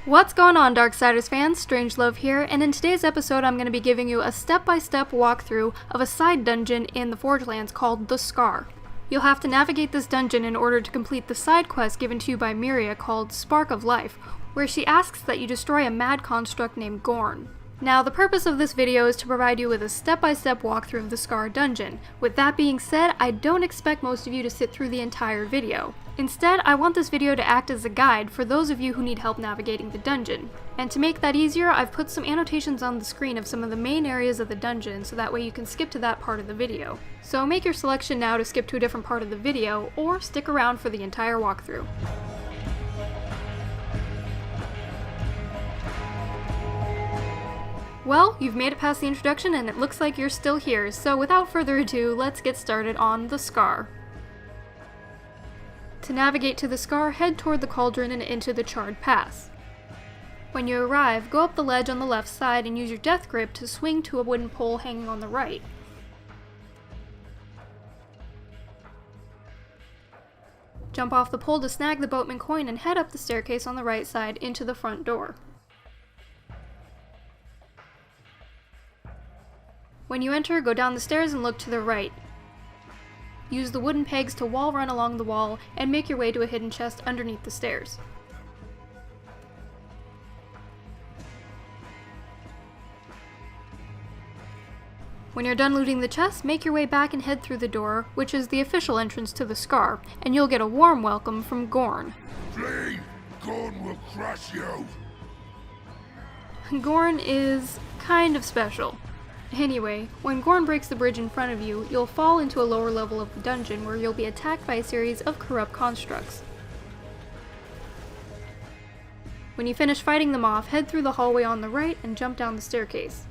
What's going on, Darksiders fans? StrangeLuv here, and in today's episode I'm going to be giving you a step-by-step walkthrough of a side dungeon in the Forgelands called The Scar. You'll have to navigate this dungeon in order to complete the side quest given to you by Miria called Spark of Life, where she asks that you destroy a mad construct named Gorn. Now, the purpose of this video is to provide you with a step-by-step walkthrough of the Scar dungeon. With that being said, I don't expect most of you to sit through the entire video. Instead, I want this video to act as a guide for those of you who need help navigating the dungeon. And to make that easier, I've put some annotations on the screen of some of the main areas of the dungeon so that way you can skip to that part of the video. So make your selection now to skip to a different part of the video, or stick around for the entire walkthrough. Well, you've made it past the introduction and it looks like you're still here, so without further ado, let's get started on The Scar. To navigate to the Scar, head toward the cauldron and into the Charred Pass. When you arrive, go up the ledge on the left side and use your death grip to swing to a wooden pole hanging on the right. Jump off the pole to snag the boatman coin and head up the staircase on the right side into the front door. When you enter, go down the stairs and look to the right. Use the wooden pegs to wall run along the wall and make your way to a hidden chest underneath the stairs. When you're done looting the chest, make your way back and head through the door, which is the official entrance to the Scar, and you'll get a warm welcome from Gorn. Flee! Gorn will crush you! Gorn is kind of special. Anyway, when Gorn breaks the bridge in front of you, you'll fall into a lower level of the dungeon where you'll be attacked by a series of corrupt constructs. When you finish fighting them off, head through the hallway on the right and jump down the staircase.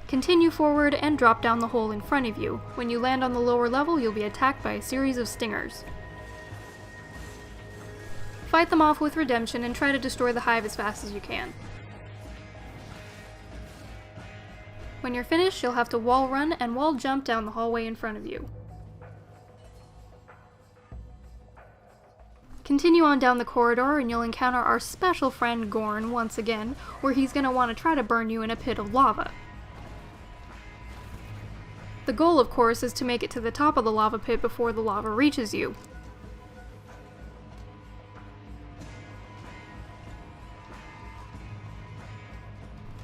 Continue forward and drop down the hole in front of you. When you land on the lower level, you'll be attacked by a series of stingers. Fight them off with redemption and try to destroy the hive as fast as you can. When you're finished, you'll have to wall run and wall jump down the hallway in front of you. Continue on down the corridor and you'll encounter our special friend Gorn once again, where he's going to want to try to burn you in a pit of lava. The goal, of course, is to make it to the top of the lava pit before the lava reaches you.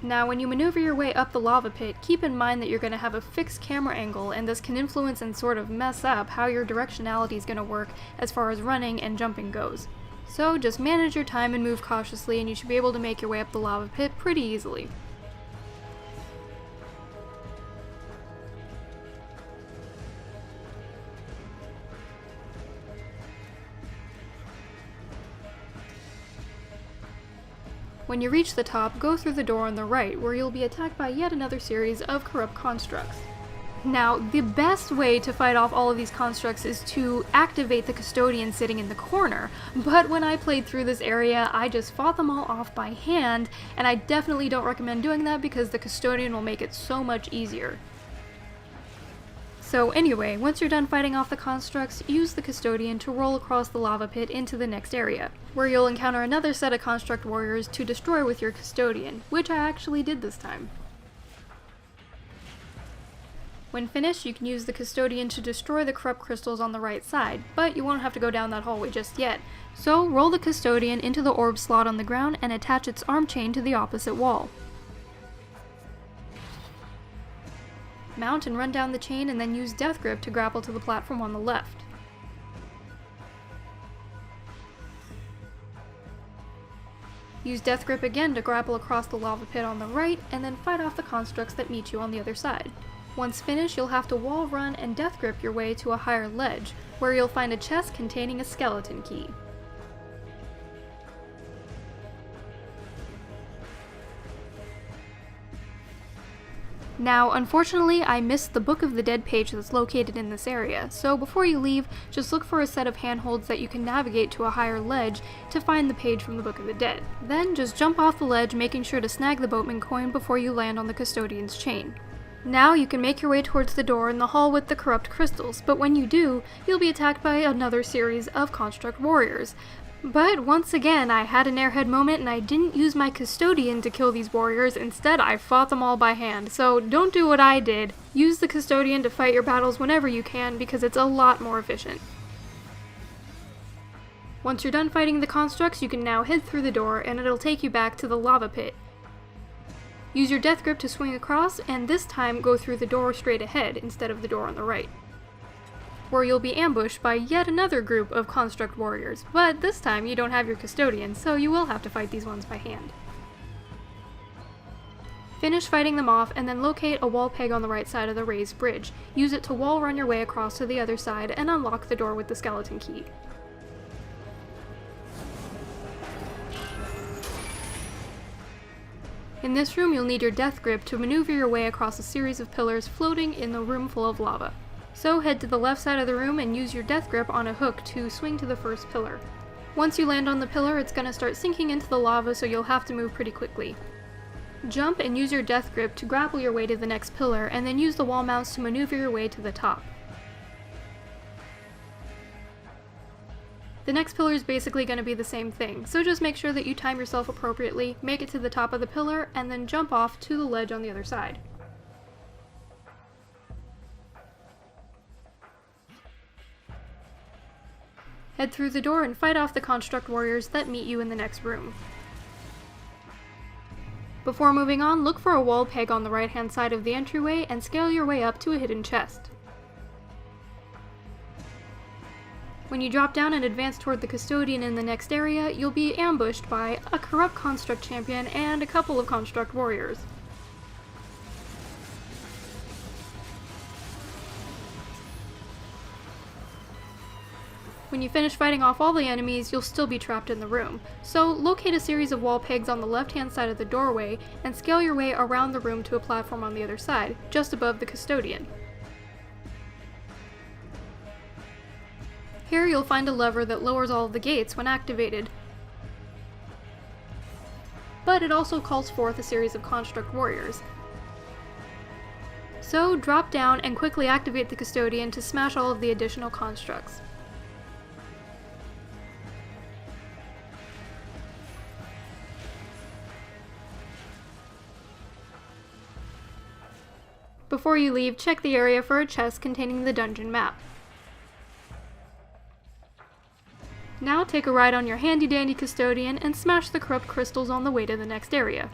Now, when you maneuver your way up the lava pit, keep in mind that you're going to have a fixed camera angle, and this can influence and sort of mess up how your directionality is going to work as far as running and jumping goes. So just manage your time and move cautiously, and you should be able to make your way up the lava pit pretty easily. When you reach the top, go through the door on the right, where you'll be attacked by yet another series of corrupt constructs. Now, the best way to fight off all of these constructs is to activate the custodian sitting in the corner, but when I played through this area, I just fought them all off by hand, and I definitely don't recommend doing that because the custodian will make it so much easier. So anyway, once you're done fighting off the constructs, use the custodian to roll across the lava pit into the next area, where you'll encounter another set of construct warriors to destroy with your custodian, which I actually did this time. When finished, you can use the custodian to destroy the corrupt crystals on the right side, but you won't have to go down that hallway just yet. So roll the custodian into the orb slot on the ground and attach its arm chain to the opposite wall. Mount and run down the chain and then use death grip to grapple to the platform on the left. Use death grip again to grapple across the lava pit on the right and then fight off the constructs that meet you on the other side. Once finished, you'll have to wall run and death grip your way to a higher ledge, where you'll find a chest containing a skeleton key. Now, unfortunately, I missed the Book of the Dead page that's located in this area, so before you leave, just look for a set of handholds that you can navigate to a higher ledge to find the page from the Book of the Dead. Then just jump off the ledge, making sure to snag the boatman coin before you land on the custodian's chain. Now you can make your way towards the door in the hall with the corrupt crystals, but when you do, you'll be attacked by another series of construct warriors. But once again, I had an airhead moment and I didn't use my custodian to kill these warriors. Instead, I fought them all by hand. So don't do what I did. Use the custodian to fight your battles whenever you can because it's a lot more efficient. Once you're done fighting the constructs, you can now head through the door and it'll take you back to the lava pit. Use your death grip to swing across, and this time go through the door straight ahead instead of the door on the right, where you'll be ambushed by yet another group of construct warriors, but this time you don't have your custodian, so you will have to fight these ones by hand. Finish fighting them off, and then locate a wall peg on the right side of the raised bridge. Use it to wall run your way across to the other side and unlock the door with the skeleton key. In this room, you'll need your death grip to maneuver your way across a series of pillars floating in the room full of lava. So head to the left side of the room and use your death grip on a hook to swing to the first pillar. Once you land on the pillar, it's going to start sinking into the lava, so you'll have to move pretty quickly. Jump and use your death grip to grapple your way to the next pillar, and then use the wall mounts to maneuver your way to the top. The next pillar is basically going to be the same thing, so just make sure that you time yourself appropriately, make it to the top of the pillar, and then jump off to the ledge on the other side. Head through the door and fight off the construct warriors that meet you in the next room. Before moving on, look for a wall peg on the right hand side of the entryway and scale your way up to a hidden chest. When you drop down and advance toward the custodian in the next area, you'll be ambushed by a corrupt construct champion and a couple of construct warriors. When you finish fighting off all the enemies, you'll still be trapped in the room. So locate a series of wall pegs on the left-hand side of the doorway and scale your way around the room to a platform on the other side, just above the custodian. Here you'll find a lever that lowers all of the gates when activated, but it also calls forth a series of construct warriors. So drop down and quickly activate the custodian to smash all of the additional constructs. Before you leave, check the area for a chest containing the dungeon map. Now take a ride on your handy-dandy custodian and smash the corrupt crystals on the way to the next area.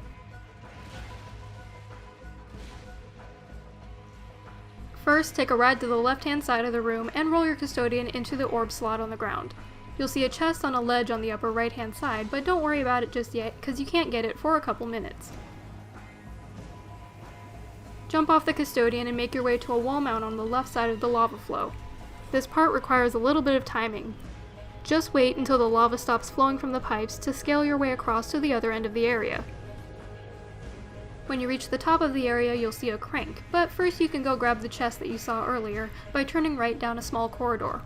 First, take a ride to the left-hand side of the room and roll your custodian into the orb slot on the ground. You'll see a chest on a ledge on the upper right-hand side, but don't worry about it just yet, because you can't get it for a couple minutes. Jump off the custodian and make your way to a wall mount on the left side of the lava flow. This part requires a little bit of timing. Just wait until the lava stops flowing from the pipes to scale your way across to the other end of the area. When you reach the top of the area, you'll see a crank, but first you can go grab the chest that you saw earlier by turning right down a small corridor.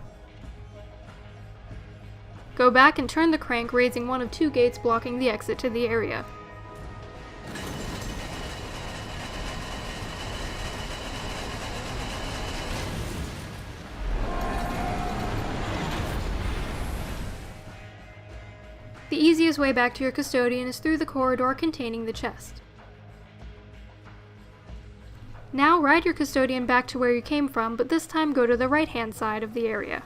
Go back and turn the crank, raising one of two gates blocking the exit to the area. The easiest way back to your custodian is through the corridor containing the chest. Now ride your custodian back to where you came from, but this time go to the right-hand side of the area.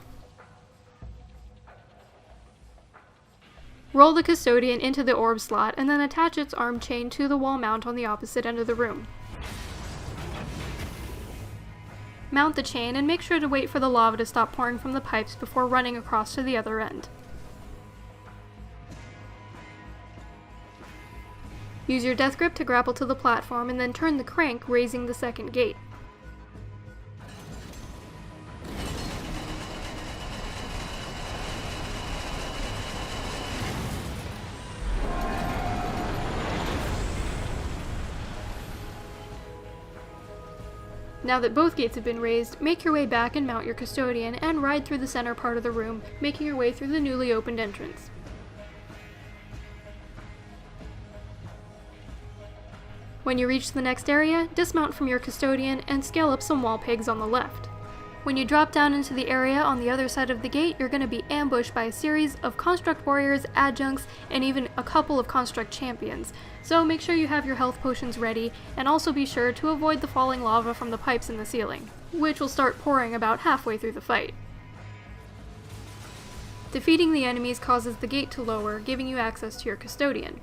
Roll the custodian into the orb slot and then attach its arm chain to the wall mount on the opposite end of the room. Mount the chain and make sure to wait for the lava to stop pouring from the pipes before running across to the other end. Use your death grip to grapple to the platform and then turn the crank, raising the second gate. Now that both gates have been raised, make your way back and mount your custodian and ride through the center part of the room, making your way through the newly opened entrance. When you reach the next area, dismount from your custodian and scale up some wall pigs on the left. When you drop down into the area on the other side of the gate, you're going to be ambushed by a series of construct warriors, adjuncts, and even a couple of construct champions. So make sure you have your health potions ready, and also be sure to avoid the falling lava from the pipes in the ceiling, which will start pouring about halfway through the fight. Defeating the enemies causes the gate to lower, giving you access to your custodian.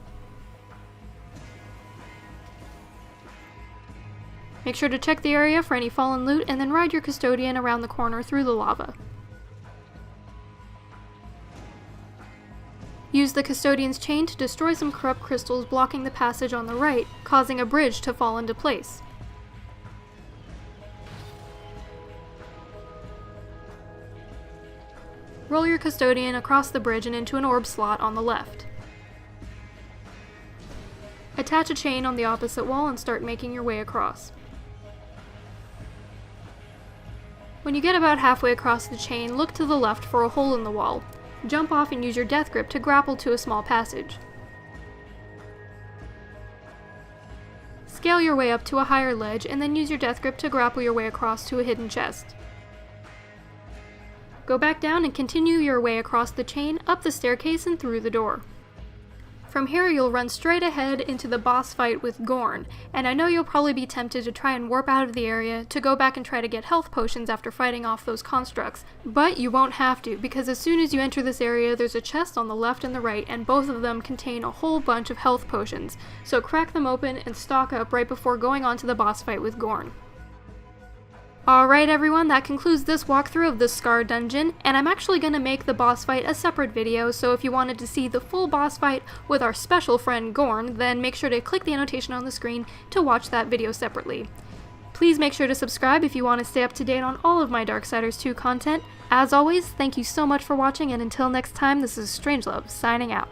Make sure to check the area for any fallen loot and then ride your custodian around the corner through the lava. Use the custodian's chain to destroy some corrupt crystals blocking the passage on the right, causing a bridge to fall into place. Roll your custodian across the bridge and into an orb slot on the left. Attach a chain on the opposite wall and start making your way across. When you get about halfway across the chain, look to the left for a hole in the wall. Jump off and use your death grip to grapple to a small passage. Scale your way up to a higher ledge and then use your death grip to grapple your way across to a hidden chest. Go back down and continue your way across the chain, up the staircase and through the door. From here you'll run straight ahead into the boss fight with Gorn, and I know you'll probably be tempted to try and warp out of the area to go back and try to get health potions after fighting off those constructs, but you won't have to, because as soon as you enter this area there's a chest on the left and the right, and both of them contain a whole bunch of health potions, so crack them open and stock up right before going on to the boss fight with Gorn. Alright everyone, that concludes this walkthrough of the Scar dungeon, and I'm actually going to make the boss fight a separate video, so if you wanted to see the full boss fight with our special friend Gorn, then make sure to click the annotation on the screen to watch that video separately. Please make sure to subscribe if you want to stay up to date on all of my Darksiders 2 content. As always, thank you so much for watching, and until next time, this is StrangeLuv signing out.